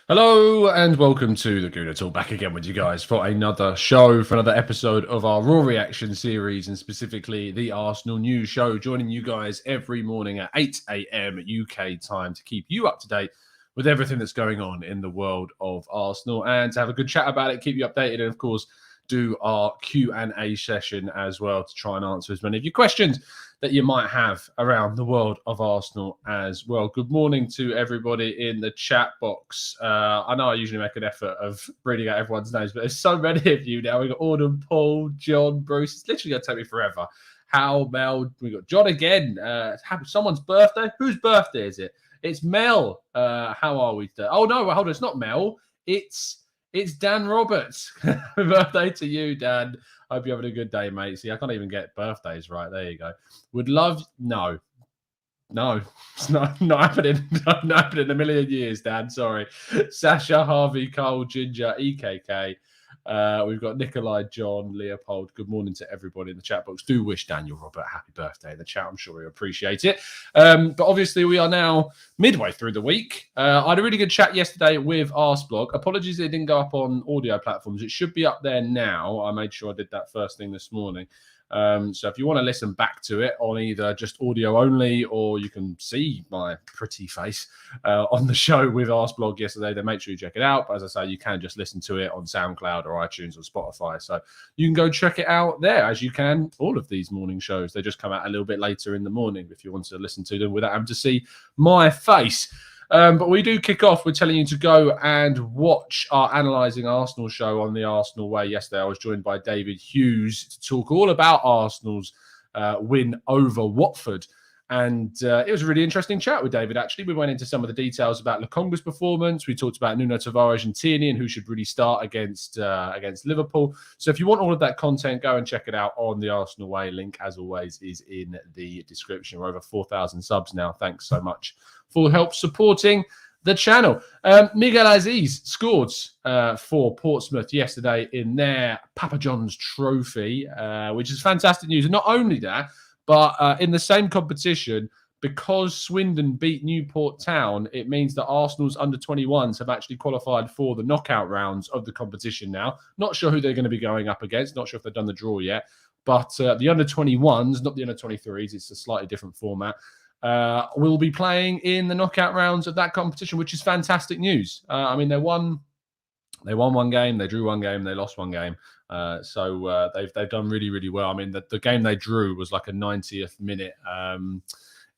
Hello and welcome to the Gooner Talk. Back again with you guys for another show, for another episode of our Raw Reaction series, and specifically the Arsenal News Show. Joining you guys every morning at 8 a.m. UK time to keep you up to date with everything that's going on in the world of Arsenal and to have a good chat about it, keep you updated, and of course do our Q&A session as well to try and answer as many of your questions that you might have around the world of Arsenal as well. Good morning to everybody in the chat box. I know I usually make an effort of reading out everyone's names, but there's so many of you now. We've got Auden, Paul, John, Bruce. It's literally going to take me forever. Hal, Mel, we've got John again. Someone's birthday. Whose birthday is it? It's Mel. How are we today? Oh, no, hold on. It's not Mel. It's Dan Roberts. Happy birthday to you, Dan. Hope you're having a good day, mate. See, I can't even get birthdays right. There you go. Would love... No, it's not happening. Not happening in a million years, Dan. Sorry. Sasha, Harvey, Cole, Ginger, EKK. We've got Nikolai, John, Leopold. Good morning to everybody in the chat box. Do wish Daniel Robert happy birthday in the chat. I'm sure he'll appreciate it. But obviously, we are now midway through the week. I had a really good chat yesterday with Arsblog. Apologies it didn't go up on audio platforms. It should be up there now. I made sure I did that first thing this morning. So if you want to listen back to it on either just audio only, or you can see my pretty face on the show with Arsblog yesterday, then make sure you check it out. But as I say, you can just listen to it on SoundCloud or iTunes or Spotify. So you can go check it out there, as you can all of these morning shows. They just come out a little bit later in the morning if you want to listen to them without having to see my face. But we do kick off with telling you to go and watch our Analysing Arsenal show on the Arsenal Way. Yesterday, I was joined by David Hughes to talk all about Arsenal's win over Watford. And it was a really interesting chat with David, actually. We went into some of the details about Lokonga's performance. We talked about Nuno Tavares and Tierney and who should really start against Liverpool. So if you want all of that content, go and check it out on the Arsenal Way. Link, as always, is in the description. We're over 4,000 subs now. Thanks so much for help supporting the channel. Miguel Aziz scored for Portsmouth yesterday in their Papa John's trophy, which is fantastic news. And not only that, but in the same competition, because Swindon beat Newport Town, it means that Arsenal's under-21s have actually qualified for the knockout rounds of the competition now. Not sure who they're going to be going up against. Not sure if they've done the draw yet. But the under-21s, not the under-23s, it's a slightly different format, will be playing in the knockout rounds of that competition, which is fantastic news. I mean, they won one game, they drew one game, they lost one game. So they've done really, really well. I mean, the game they drew was like a 90th minute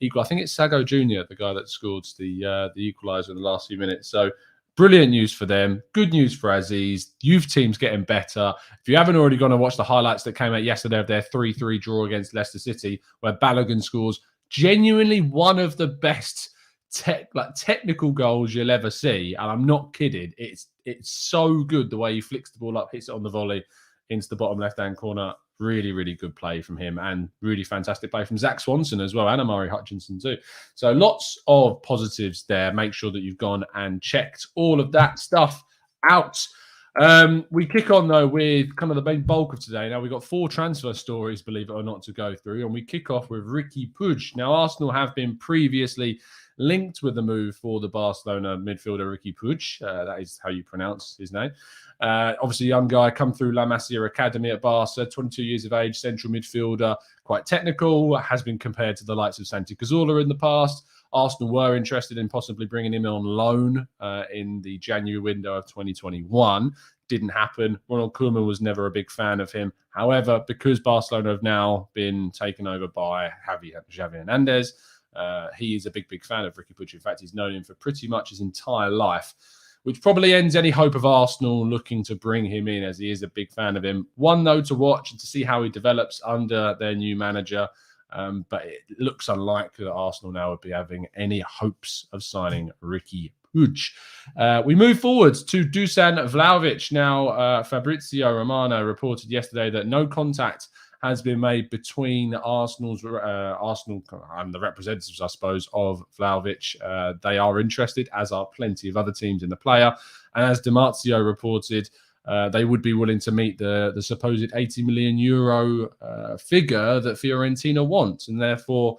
equal. I think it's Sago Jr., the guy that scored the equaliser in the last few minutes. So brilliant news for them. Good news for Aziz. Youth team's getting better. If you haven't already gone to watch the highlights that came out yesterday of their 3-3 draw against Leicester City, where Balogun scores genuinely one of the best technical goals you'll ever see, and I'm not kidding. It's so good the way he flicks the ball up, hits it on the volley into the bottom left-hand corner. Really, really good play from him, and really fantastic play from Zach Swanson as well, and Amari Hutchinson too. So lots of positives there. Make sure that you've gone and checked all of that stuff out. We kick on, though, with kind of the main bulk of today. Now, we've got 4 transfer stories, believe it or not, to go through. And we kick off with Riqui Puig. Now, Arsenal have been previously linked with the move for the Barcelona midfielder Riqui Puig. That is how you pronounce his name. Obviously, young guy, come through La Masia Academy at Barca, 22 years of age, central midfielder, quite technical, has been compared to the likes of Santi Cazorla in the past. Arsenal were interested in possibly bringing him on loan in the January window of 2021. Didn't happen. Ronald Koeman was never a big fan of him. However, because Barcelona have now been taken over by Xavi Hernandez, he is a big fan of Riqui Puig. In fact, he's known him for pretty much his entire life, which probably ends any hope of Arsenal looking to bring him in, as he is a big fan of him. One, though, to watch and to see how he develops under their new manager. But it looks unlikely that Arsenal now would be having any hopes of signing Riqui Puig. We move forward to Dusan Vlahovic. Now, Fabrizio Romano reported yesterday that no contact has been made between Arsenal and the representatives, I suppose, of Vlahovic. They are interested, as are plenty of other teams in the player. And as Dimarzio reported, they would be willing to meet the supposed 80 million euro figure that Fiorentina wants. And therefore,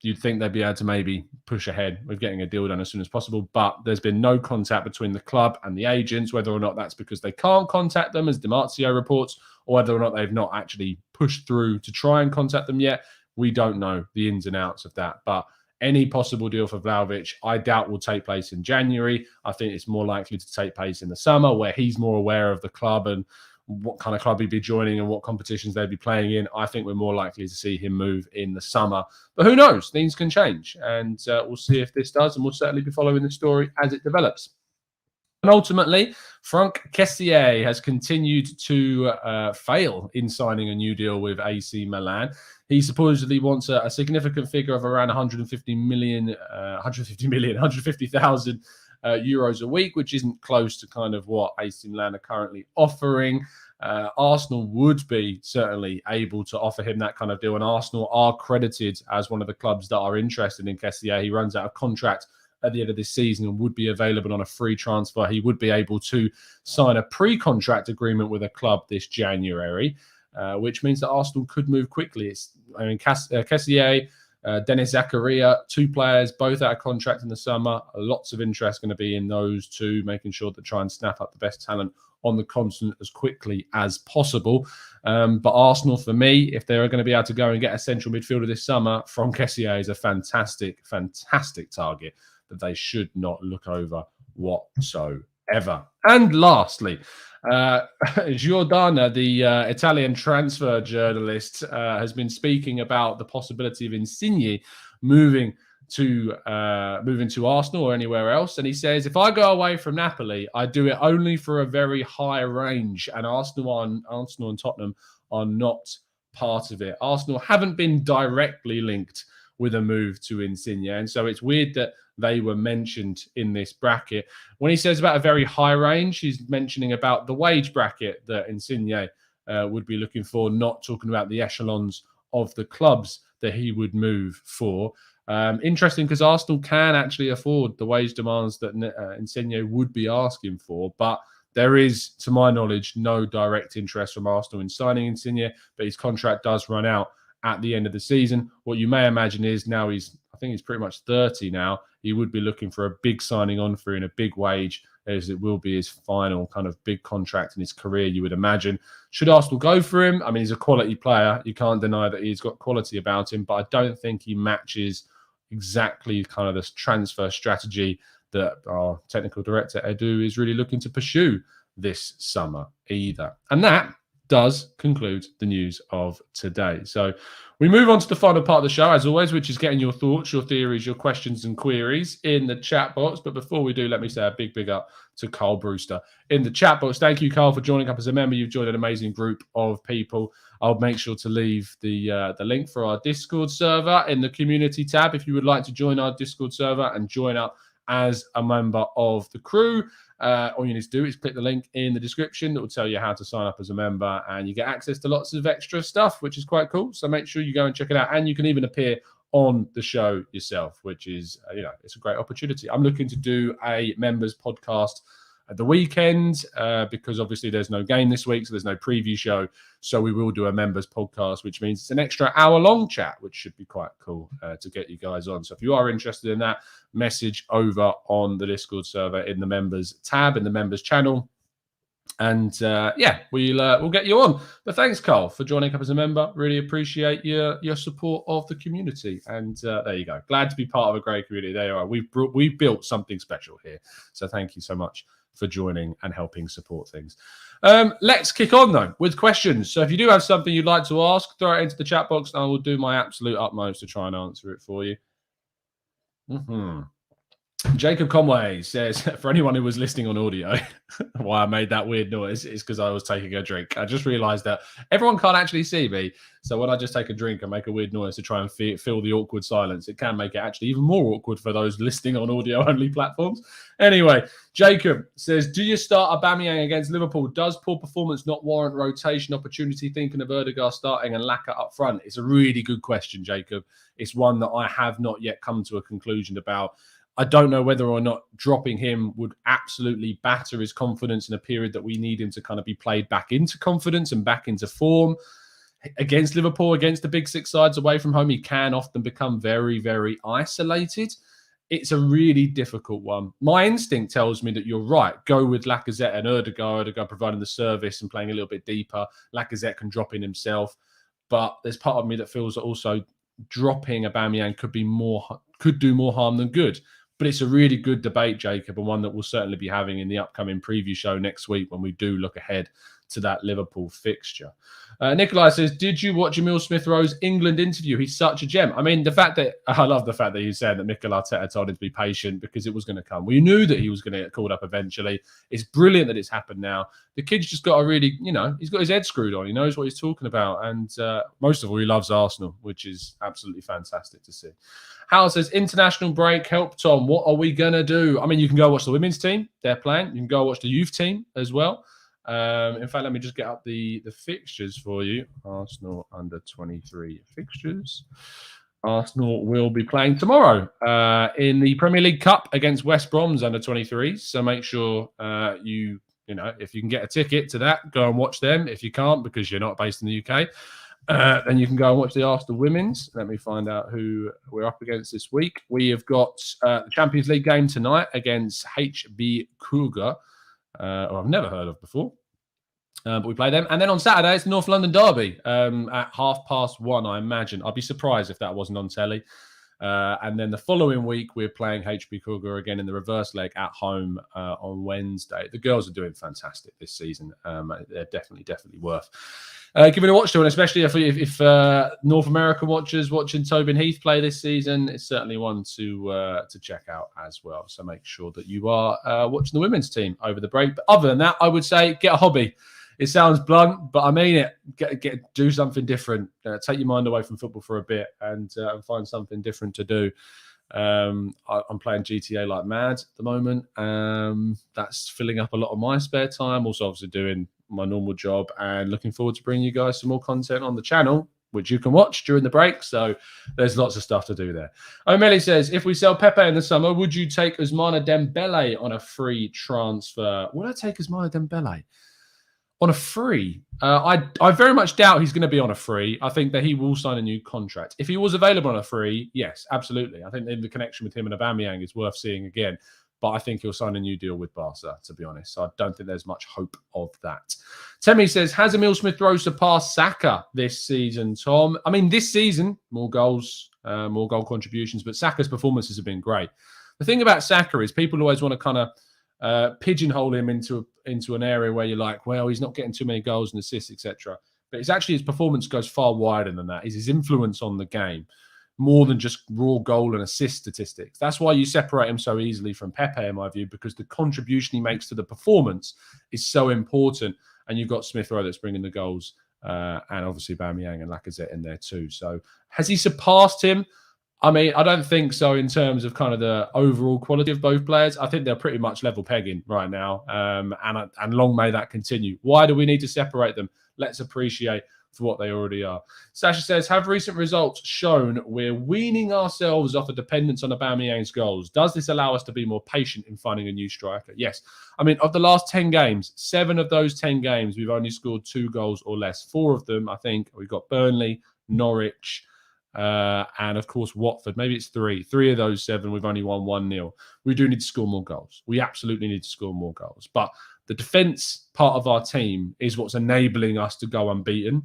you'd think they'd be able to maybe push ahead with getting a deal done as soon as possible. But there's been no contact between the club and the agents, whether or not that's because they can't contact them, as DiMarzio reports, or whether or not they've not actually pushed through to try and contact them yet. We don't know the ins and outs of that. But any possible deal for Vlahovic, I doubt will take place in January. I think it's more likely to take place in the summer, where he's more aware of the club and what kind of club he'd be joining and what competitions they'd be playing in. I think we're more likely to see him move in the summer. But who knows? Things can change. And we'll see if this does. And we'll certainly be following the story as it develops. And ultimately, Franck Kessie has continued to fail in signing a new deal with AC Milan. He supposedly wants a significant figure of around 150,000 euros a week, which isn't close to kind of what AC Milan are currently offering. Arsenal would be certainly able to offer him that kind of deal, and Arsenal are credited as one of the clubs that are interested in Kessie. He runs out of contract at the end of this season and would be available on a free transfer. He would be able to sign a pre-contract agreement with a club this January, which means that Arsenal could move quickly. Kessie, Denis Zakaria, two players, both out of contract in the summer. Lots of interest going to be in those two, making sure to try and snap up the best talent on the continent as quickly as possible. But Arsenal, for me, if they're going to be able to go and get a central midfielder this summer, Franck Kessie is a fantastic target that they should not look over whatsoever. And lastly, Giordana, the Italian transfer journalist, has been speaking about the possibility of Insigne moving to Arsenal or anywhere else. And he says, if I go away from Napoli, I do it only for a very high range. And Arsenal and Tottenham are not part of it. Arsenal haven't been directly linked with a move to Insigne. And so it's weird that they were mentioned in this bracket. When he says about a very high range, he's mentioning about the wage bracket that Insigne would be looking for, not talking about the echelons of the clubs that he would move for. Interesting, because Arsenal can actually afford the wage demands that Insigne would be asking for, but there is, to my knowledge, no direct interest from Arsenal in signing Insigne, but his contract does run out at the end of the season. What you may imagine is now I think he's pretty much 30 now. He would be looking for a big signing on for in a big wage, as it will be his final kind of big contract in his career, you would imagine. Should Arsenal go for him? I mean, he's a quality player. You can't deny that he's got quality about him, but I don't think he matches exactly kind of this transfer strategy that our technical director, Edu, is really looking to pursue this summer either. And that does conclude the news of today. So we move on to the final part of the show, as always, which is getting your thoughts, your theories, your questions and queries in the chat box. But before we do, let me say a big up to Carl Brewster in the chat box. Thank you, Carl, for joining up as a member. You've joined an amazing group of people. I'll make sure to leave the link for our Discord server in the community tab if you would like to join our Discord server and join up as a member of the crew. All you need to do is click the link in the description that will tell you how to sign up as a member, and you get access to lots of extra stuff, which is quite cool. So make sure you go and check it out, and you can even appear on the show yourself, which is, it's a great opportunity. I'm looking to do a members podcast at the weekend because obviously there's no game this week, so there's no preview show. So we will do a members podcast, which means it's an extra hour-long chat, which should be quite cool to get you guys on. So if you are interested in that, message over on the Discord server in the members tab, in the members channel. And we'll get you on. But thanks, Carl, for joining up as a member. Really appreciate your support of the community. And there you go. Glad to be part of a great community. There you are. We've built something special here. So thank you so much for joining and helping support things. Let's kick on, though, with questions. So if you do have something you'd like to ask, throw it into the chat box, and I will do my absolute utmost to try and answer it for you. Jacob Conway says, for anyone who was listening on audio, why I made that weird noise is because I was taking a drink. I just realized that everyone can't actually see me. So when I just take a drink and make a weird noise to try and fill the awkward silence, it can make it actually even more awkward for those listening on audio-only platforms. Anyway, Jacob says, do you start Aubameyang against Liverpool? Does poor performance not warrant rotation opportunity, thinking of Erdegaard starting and Laka up front? It's a really good question, Jacob. It's one that I have not yet come to a conclusion about. I don't know whether or not dropping him would absolutely batter his confidence in a period that we need him to kind of be played back into confidence and back into form. against Liverpool, against the big six sides away from home, he can often become very, very isolated. It's a really difficult one. My instinct tells me that you're right. Go with Lacazette and Ødegaard providing the service and playing a little bit deeper. Lacazette can drop in himself. But there's part of me that feels that also dropping Aubameyang could do more harm than good. But it's a really good debate, Jacob, and one that we'll certainly be having in the upcoming preview show next week when we do look ahead to that Liverpool fixture. Nikolai says, did you watch Emil Smith-Rowe's England interview? He's such a gem. I mean, I love the fact that he's saying that Mikel Arteta told him to be patient because it was going to come. We knew that he was going to get called up eventually. It's brilliant that it's happened now. The kid's just got a really, he's got his head screwed on. He knows what he's talking about. And most of all, he loves Arsenal, which is absolutely fantastic to see. Hal says, international break, help Tom. What are we going to do? I mean, you can go watch the women's team. They're playing. You can go watch the youth team as well. In fact, let me just get up the fixtures for you. Arsenal under 23 fixtures. Arsenal will be playing tomorrow in the Premier League Cup against West Brom's under 23s. So make sure if you can get a ticket to that, go and watch them. If you can't because you're not based in the UK, then you can go and watch the Arsenal women's. Let me find out who we're up against this week. We have got the Champions League game tonight against HB Cougar. I've never heard of before, but we play them. And then on Saturday, it's the North London Derby at 1:30, I imagine. I'd be surprised if that wasn't on telly. And then the following week, we're playing HB Cougar again in the reverse leg at home on Wednesday. The girls are doing fantastic this season. They're definitely worth giving a watch to, and especially if North American watchers watching Tobin Heath play this season, it's certainly one to check out as well. So make sure that you are watching the women's team over the break. But other than that, I would say get a hobby. It sounds blunt, but I mean it. Do something different. Take your mind away from football for a bit and find something different to do. I'm playing GTA like mad at the moment. That's filling up a lot of my spare time. Also, obviously doing my normal job and looking forward to bringing you guys some more content on the channel, which you can watch during the break. So there's lots of stuff to do there. O'Malley says, if we sell Pepe in the summer, would you take Ousmane Dembele on a free transfer? Would I take Ousmane Dembele on a free? I very much doubt he's going to be on a free. I think that he will sign a new contract. If he was available on a free, yes, absolutely. I think the connection with him and Aubameyang is worth seeing again. But I think he'll sign a new deal with Barca, to be honest. So I don't think there's much hope of that. Temi says, has Emil Smith-Rowe surpassed Saka this season, Tom? I mean, this season, more goals, more goal contributions, but Saka's performances have been great. The thing about Saka is people always want to kind of pigeonhole him into an area where you're like, well, he's not getting too many goals and assists, etc. But it's actually his performance goes far wider than that. It's his influence on the game, more than just raw goal and assist statistics. That's why you separate him so easily from Pepe, in my view, because the contribution he makes to the performance is so important. And you've got Smith-Rowe that's bringing the goals, and obviously Aubameyang and Lacazette in there too. So has he surpassed him? I mean, I don't think so in terms of kind of the overall quality of both players. I think they're pretty much level pegging right now, and long may that continue. Why do we need to separate them? Let's appreciate for what they already are. Sasha says, have recent results shown we're weaning ourselves off a dependence on Aubameyang's goals? Does this allow us to be more patient in finding a new striker? Yes. I mean, of the last 10 games, 7 of those 10 games, we've only scored 2 goals or less. 4 of them, I think, we've got Burnley, Norwich, and of course Watford. Maybe it's 3. 3 of those 7, we've only won 1-0. We do need to score more goals. We absolutely need to score more goals. But the defence part of our team is what's enabling us to go unbeaten.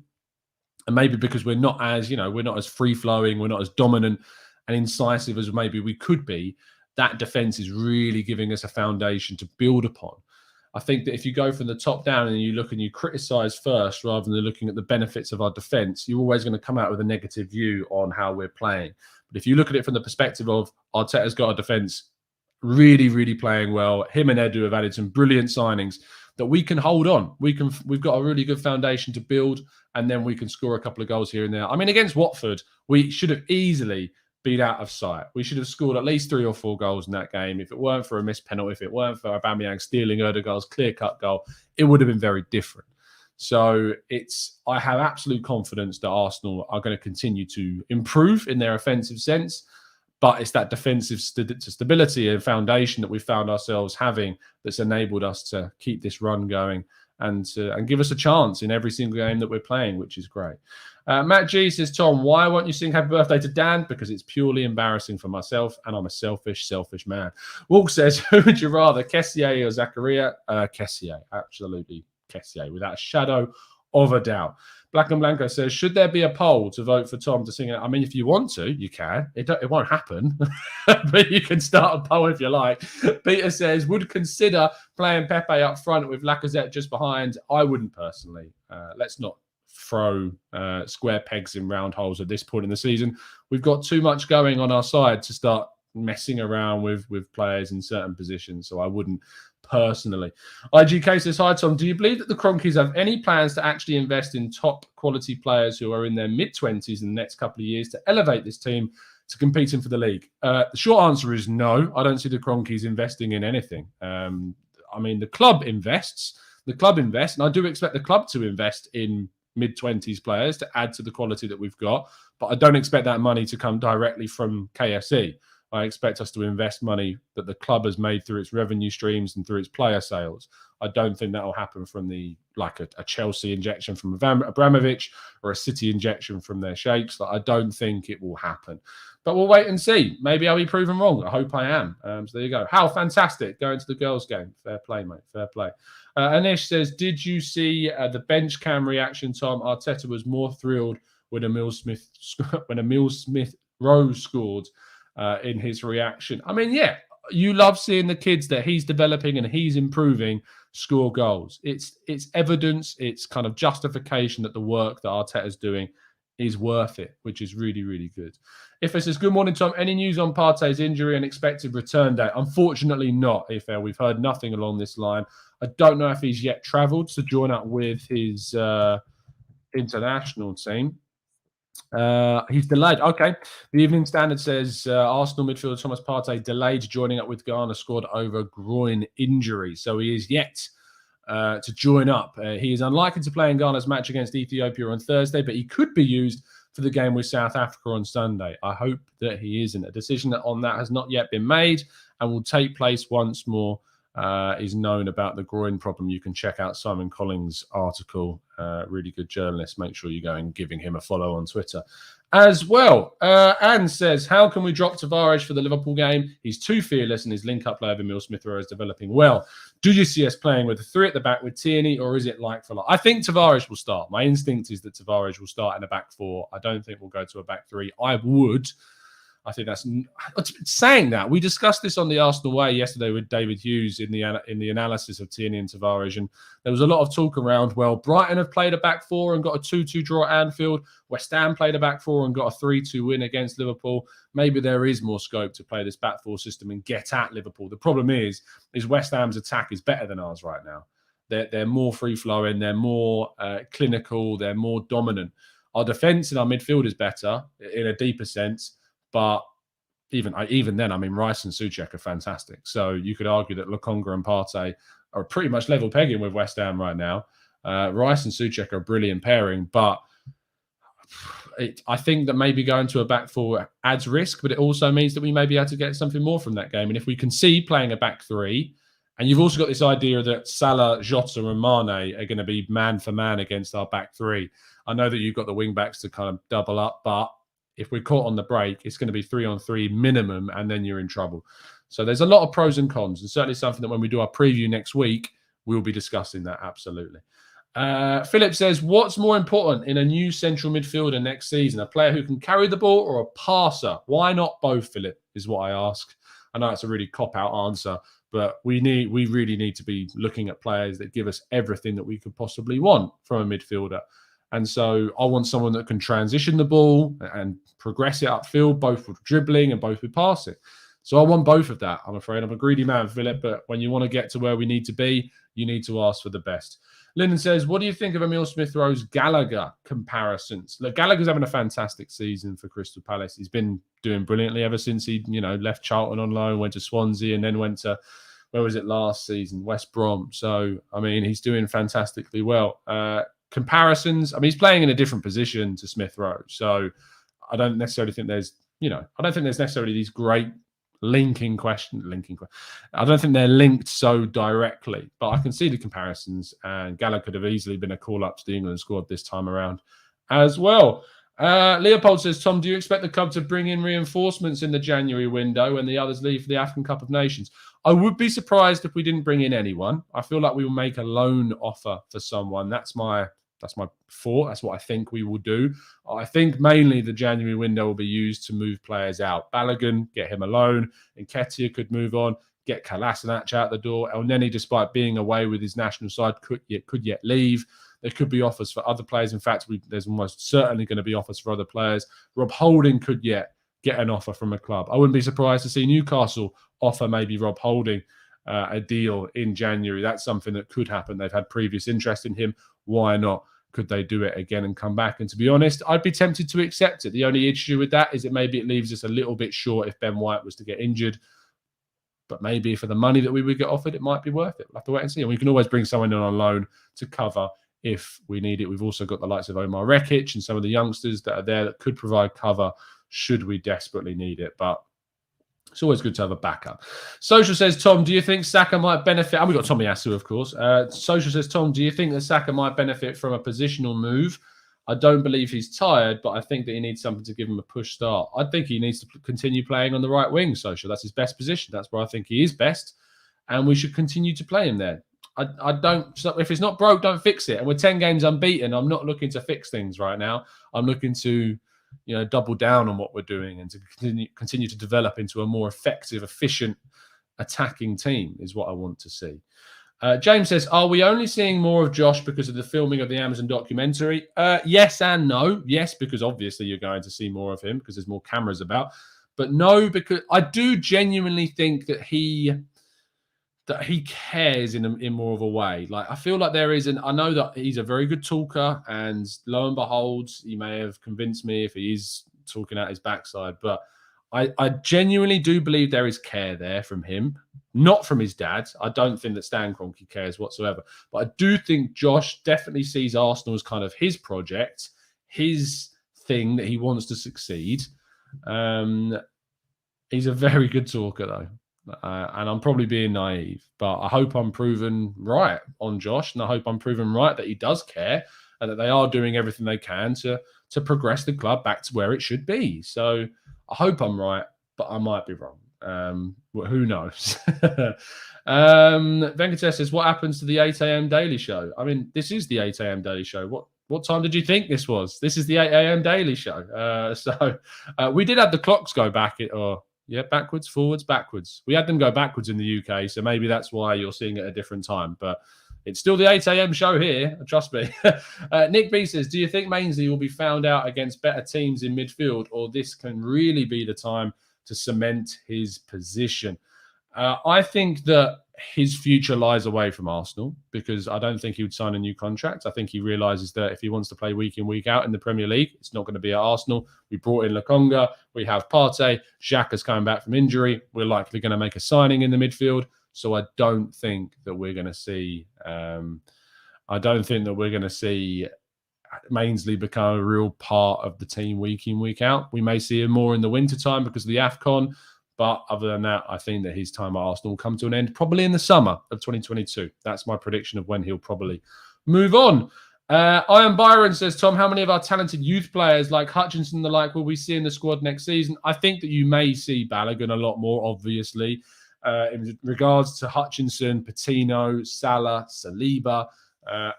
And maybe because we're not as free-flowing, we're not as dominant and incisive as maybe we could be, that defence is really giving us a foundation to build upon. I think that if you go from the top down and you look and you criticise first rather than looking at the benefits of our defence, you're always going to come out with a negative view on how we're playing. But if you look at it from the perspective of Arteta's got a defence really, really playing well, him and Edu have added some brilliant signings that we can hold on. We've got a really good foundation to build, and then we can score a couple of goals here and there. I mean, against Watford, we should have easily been out of sight. We should have scored at least 3 or 4 goals in that game. If it weren't for a missed penalty, if it weren't for Aubameyang stealing Ødegaard's clear-cut goal, it would have been very different. So I have absolute confidence that Arsenal are going to continue to improve in their offensive sense. But it's that defensive stability and foundation that we found ourselves having that's enabled us to keep this run going and give us a chance in every single game that we're playing, which is great. Matt G says, Tom, why won't you sing happy birthday to Dan? Because it's purely embarrassing for myself, and I'm a selfish man. Walk says, who would you rather, Kessie or Zakaria? Kessie, absolutely Kessie, without a shadow of a doubt. Black and Blanco says, should there be a poll to vote for Tom to sing it? I mean, if you want to, you can. It won't happen, but you can start a poll if you like. Peter says, would consider playing Pepe up front with Lacazette just behind. I wouldn't personally. Let's not throw square pegs in round holes at this point in the season. We've got too much going on our side to start messing around with players in certain positions, so I wouldn't personally. IGK says, hi Tom, do you believe that the Cronkies have any plans to actually invest in top quality players who are in their mid-20s in the next couple of years to elevate this team to competing for the league? The short answer is no. I don't see the Cronkies investing in anything. I mean, the club invests, and I do expect the club to invest in mid-20s players to add to the quality that we've got, but I don't expect that money to come directly from KFC. I expect us to invest money that the club has made through its revenue streams and through its player sales. I don't think that will happen from a Chelsea injection from Abramovich or a City injection from their sheikhs. I don't think it will happen. But we'll wait and see. Maybe I'll be proven wrong. I hope I am. So there you go. How fantastic. Going to the girls' game. Fair play, mate. Fair play. Anish says, did you see the bench cam reaction, Tom? Arteta was more thrilled when Emil Smith Rowe scored in his reaction. I mean, yeah, you love seeing the kids that he's developing and he's improving score goals. It's evidence, it's kind of justification that the work that Arteta's doing is worth it, which is really, really good. If it says, good morning, Tom, any news on Partey's injury and expected return date? Unfortunately not, Ifel. We've heard nothing along this line. I don't know if he's yet travelled to join up with his international team. He's delayed. Okay. The Evening Standard says Arsenal midfielder Thomas Partey delayed joining up with Ghana squad over groin injury. So he is yet to join up. He is unlikely to play in Ghana's match against Ethiopia on Thursday, but he could be used for the game with South Africa on Sunday. I hope that he isn't. A decision on that has not yet been made and will take place once more is known about the groin problem. You can check out Simon Collins' article. Really good journalist. Make sure you go and giving him a follow on Twitter as well. Anne says, how can we drop Tavares for the Liverpool game? He's too fearless and his link-up play of Emil Smith-Rowe is developing well. Do you see us playing with a 3 at the back with Tierney, or is it like for like? I think Tavares will start. My instinct is that Tavares will start in a back 4. I don't think we'll go to a back 3. I think that's saying that. We discussed this on the Arsenal Way yesterday with David Hughes in the analysis of Tierney and Tavares, and there was a lot of talk around, well, Brighton have played a back 4 and got a 2-2 draw at Anfield. West Ham played a back 4 and got a 3-2 win against Liverpool. Maybe there is more scope to play this back 4 system and get at Liverpool. The problem is West Ham's attack is better than ours right now. They're more free-flowing, they're more clinical, they're more dominant. Our defence and our midfield is better in a deeper sense. But even then, I mean, Rice and Souček are fantastic. So you could argue that Lokonga and Partey are pretty much level pegging with West Ham right now. Rice and Souček are a brilliant pairing, but I think that maybe going to a back 4 adds risk, but it also means that we may be able to get something more from that game. And if we can see playing a back 3, and you've also got this idea that Salah, Jota and Mane are going to be man for man against our back 3. I know that you've got the wing backs to kind of double up, but if we're caught on the break, it's going to be 3-on-3 minimum, and then you're in trouble. So there's a lot of pros and cons, and certainly something that when we do our preview next week, we'll be discussing that absolutely. Philip says, what's more important in a new central midfielder next season? A player who can carry the ball or a passer? Why not both, Philip, is what I ask. I know it's a really cop-out answer, but we really need to be looking at players that give us everything that we could possibly want from a midfielder. And so I want someone that can transition the ball and progress it upfield, both with dribbling and both with passing. So I want both of that, I'm afraid. I'm a greedy man, Philip, but when you want to get to where we need to be, you need to ask for the best. Lyndon says, what do you think of Emil Smith-Rowe's Gallagher comparisons? Look, Gallagher's having a fantastic season for Crystal Palace. He's been doing brilliantly ever since he, left Charlton on loan, went to Swansea, and then went to, where was it last season? West Brom. So, I mean, he's doing fantastically well. Comparisons, I mean, he's playing in a different position to Smith-Rowe. So I don't necessarily think there's necessarily these great linking question. I don't think they're linked so directly, but I can see the comparisons. And Gallagher could have easily been a call up to the England squad this time around as well. Leopold says, Tom, do you expect the club to bring in reinforcements in the January window when the others leave for the African Cup of Nations? I would be surprised if we didn't bring in anyone. I feel like we will make a loan offer for someone. That's my thought. That's what I think we will do. I think mainly the January window will be used to move players out. Balogun, get him a loan. And Nketiah could move on. Get Kolasinac out the door. El Neni, despite being away with his national side, could yet leave. There could be offers for other players. In fact, there's almost certainly going to be offers for other players. Rob Holding could yet get an offer from a club. I wouldn't be surprised to see Newcastle offer maybe Rob Holding a deal in January. That's something that could happen. They've had previous interest in him. Why not? Could they do it again and come back? And to be honest, I'd be tempted to accept it. The only issue with that is that maybe it leaves us a little bit short if Ben White was to get injured. But maybe for the money that we would get offered, it might be worth it. We'll have to wait and see. And we can always bring someone in on loan to cover if we need it. We've also got the likes of Omar Rekic and some of the youngsters that are there that could provide cover should we desperately need it. But it's always good to have a backup. Social says, Tom, do you think Saka might benefit? And we've got Tommy Asu, of course. Social says, Tom, do you think that Saka might benefit from a positional move? I don't believe he's tired, but I think that he needs something to give him a push start. I think he needs to continue playing on the right wing, Social. That's his best position. That's where I think he is best. And we should continue to play him there. I don't. If it's not broke, don't fix it. And we're 10 games unbeaten. I'm not looking to fix things right now. I'm looking to, double down on what we're doing and to continue to develop into a more effective, efficient, attacking team is what I want to see. James says, are we only seeing more of Josh because of the filming of the Amazon documentary? Yes and no. Yes, because obviously you're going to see more of him because there's more cameras about. But no, because I do genuinely think that he cares in more of a way. Like, I feel like there is I know that he's a very good talker, and lo and behold, he may have convinced me if he is talking out his backside. But I genuinely do believe there is care there from him, not from his dad. I don't think that Stan Kroenke cares whatsoever. But I do think Josh definitely sees Arsenal as kind of his project, his thing that he wants to succeed. He's a very good talker, though. And I'm probably being naive, but I hope I'm proven right on Josh, and I hope I'm proven right that he does care and that they are doing everything they can to progress the club back to where it should be. So I hope I'm right, but I might be wrong. Who knows? Venkatesh says, what happens to the 8 a.m. Daily Show? I mean, this is the 8 a.m. Daily Show. What time did you think this was? This is the 8 a.m. Daily Show. So we did have the clocks go back. Backwards, forwards, backwards. We had them go backwards in the UK, so maybe that's why you're seeing it at a different time. But it's still the 8 a.m. show here, trust me. Nick B says, do you think Mainsley will be found out against better teams in midfield, or this can really be the time to cement his position? I think that his future lies away from Arsenal, because I don't think he would sign a new contract. I think he realises that if he wants to play week in, week out in the Premier League, it's not going to be at Arsenal. We brought in Lokonga. We have Partey. Xhaka's coming back from injury. We're likely going to make a signing in the midfield. So I don't think that we're going to see Mainsley become a real part of the team week in, week out. We may see him more in the winter time because of the AFCON. But other than that, I think that his time at Arsenal will come to an end probably in the summer of 2022. That's my prediction of when he'll probably move on. Ian Byron says, Tom, how many of our talented youth players like Hutchinson and the like will we see in the squad next season? I think that you may see Balogun a lot more, obviously. In regards to Hutchinson, Patino, Salah, Saliba,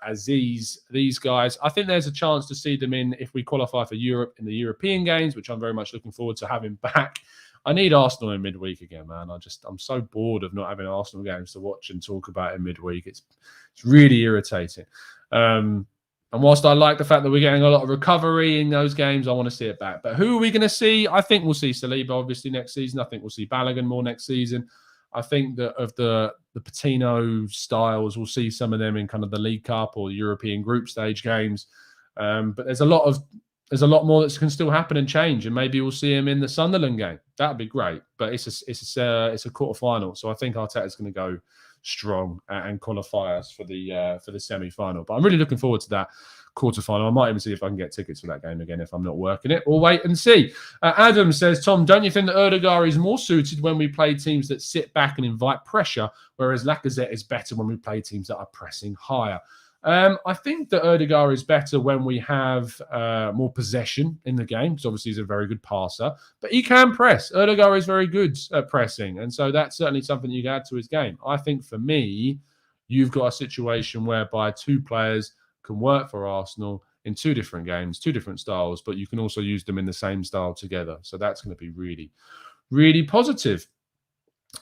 Aziz, these guys, I think there's a chance to see them in if we qualify for Europe in the European games, which I'm very much looking forward to having back. I need Arsenal in midweek again, man. I'm so bored of not having Arsenal games to watch and talk about in midweek. It's really irritating. And whilst I like the fact that we're getting a lot of recovery in those games, I want to see it back. But who are we going to see? I think we'll see Saliba obviously next season. I think we'll see Balogun more next season. I think that of the Patino styles, we'll see some of them in kind of the League Cup or European group stage games. But there's a lot more that can still happen and change, and maybe we'll see him in the Sunderland game. That'd be great. But it's a quarter final, so I think Arteta's going to go strong and qualify us for the semi final. But I'm really looking forward to that. quarterfinal. I might even see if I can get tickets for that game again if I'm not working it. We'll wait and see. Adam says, Tom, don't you think that Odegaard is more suited when we play teams that sit back and invite pressure, whereas Lacazette is better when we play teams that are pressing higher? I think that Odegaard is better when we have more possession in the game, because obviously he's a very good passer, but he can press. Odegaard is very good at pressing, and so that's certainly something you can add to his game. I think for me, you've got a situation whereby two players can work for Arsenal in two different games, two different styles, but you can also use them in the same style together. So that's going to be really, really positive.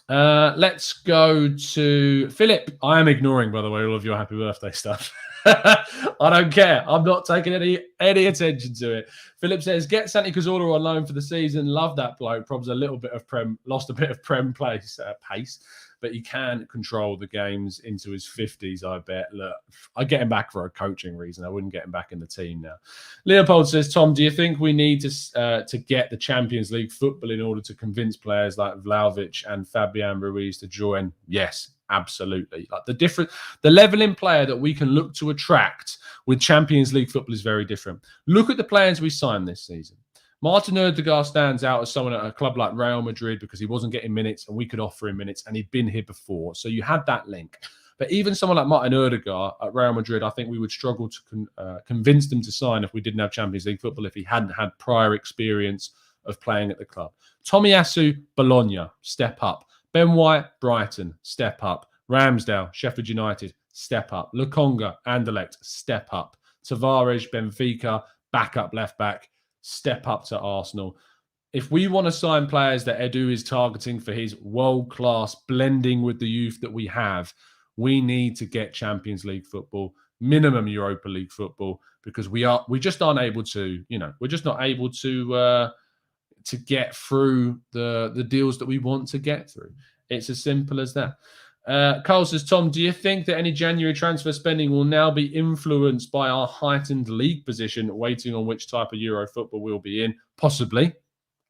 Let's go to Philip. I am ignoring, by the way, all of your happy birthday stuff. I don't care. I'm not taking any attention to it. Philip says, get Santi Cazorla on loan for the season. Love that bloke. Probs a little bit of lost a bit of pace, but he can control the games into his 50s, I bet. Look, I'd get him back for a coaching reason. I wouldn't get him back in the team now. Leopold says, Tom, do you think we need to get the Champions League football in order to convince players like Vlahovic and Fabian Ruiz to join? Yes, absolutely. Like the level in player that we can look to attract with Champions League football is very different. Look at the players we signed this season. Martin Odegaard stands out as someone at a club like Real Madrid because he wasn't getting minutes and we could offer him minutes and he'd been here before. So you had that link. But even someone like Martin Odegaard at Real Madrid, I think we would struggle to convince them to sign if we didn't have Champions League football, if he hadn't had prior experience of playing at the club. Tomiyasu, Bologna, step up. Ben White, Brighton, step up. Ramsdale, Sheffield United, step up. Lokonga, Anderlecht, step up. Tavares, Benfica, backup left back, step up to Arsenal. If we want to sign players that Edu is targeting for his world-class blending with the youth that we have, we need to get Champions League football, minimum Europa League football, because we just aren't able to, we're just not able to get through the deals that we want to get through. It's as simple as that. Carl says, Tom, do you think that any January transfer spending will now be influenced by our heightened league position, waiting on which type of Euro football we'll be in? Possibly.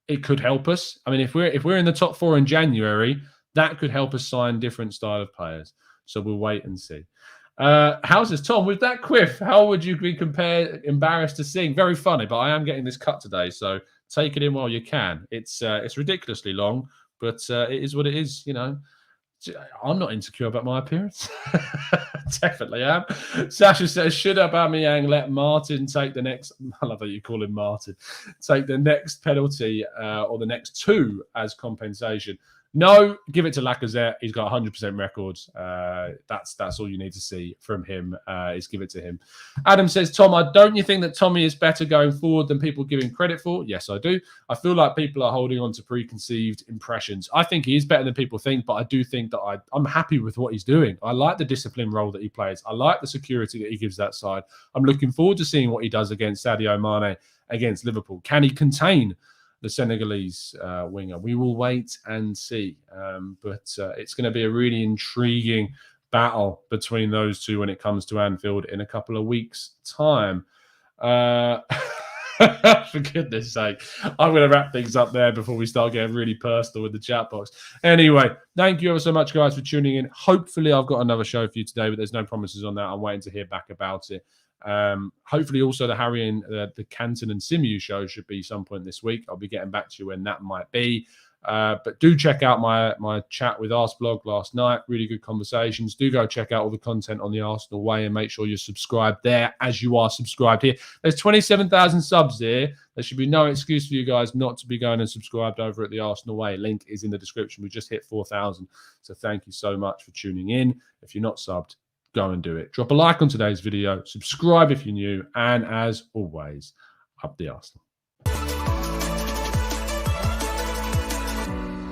It could help us. I mean, if we're in the top 4 in January, that could help us sign different style of players. So we'll wait and see. How says, Tom, with that quiff, how would you be embarrassed to sing? Very funny, but I am getting this cut today, so take it in while you can. It's ridiculously long, but it is what it is, I'm not insecure about my appearance. Definitely am. Sasha says, should Aubameyang let Martin take the next, I love that you call him Martin, take the next penalty or the next 2 as compensation? No, give it to Lacazette. He's got 100% records. That's all you need to see from him is give it to him. Adam says, Tom, don't you think that Tommy is better going forward than people give him credit for? Yes, I do. I feel like people are holding on to preconceived impressions. I think he is better than people think, but I do think that I'm happy with what he's doing. I like the discipline role that he plays. I like the security that he gives that side. I'm looking forward to seeing what he does against Sadio Mane against Liverpool. Can he contain the Senegalese winger? We will wait and see. But it's going to be a really intriguing battle between those two when it comes to Anfield in a couple of weeks' time. For goodness sake, I'm going to wrap things up there before we start getting really personal with the chat box. Anyway, thank you ever so much, guys, for tuning in. Hopefully, I've got another show for you today, but there's no promises on that. I'm waiting to hear back about it. Hopefully also the Harry and the Canton and Simu show should be some point this week. I'll be getting back to you when that might be. But do check out my chat with Arseblog last night. Really good conversations. Do go check out all the content on the Arsenal Way and make sure you're subscribed there as you are subscribed here. There's 27,000 subs here. There should be no excuse for you guys not to be going and subscribed over at the Arsenal Way. Link is in the description. We just hit 4,000. So thank you so much for tuning in. If you're not subbed, go and do it. Drop a like on today's video. Subscribe if you're new. And as always, up the Arsenal.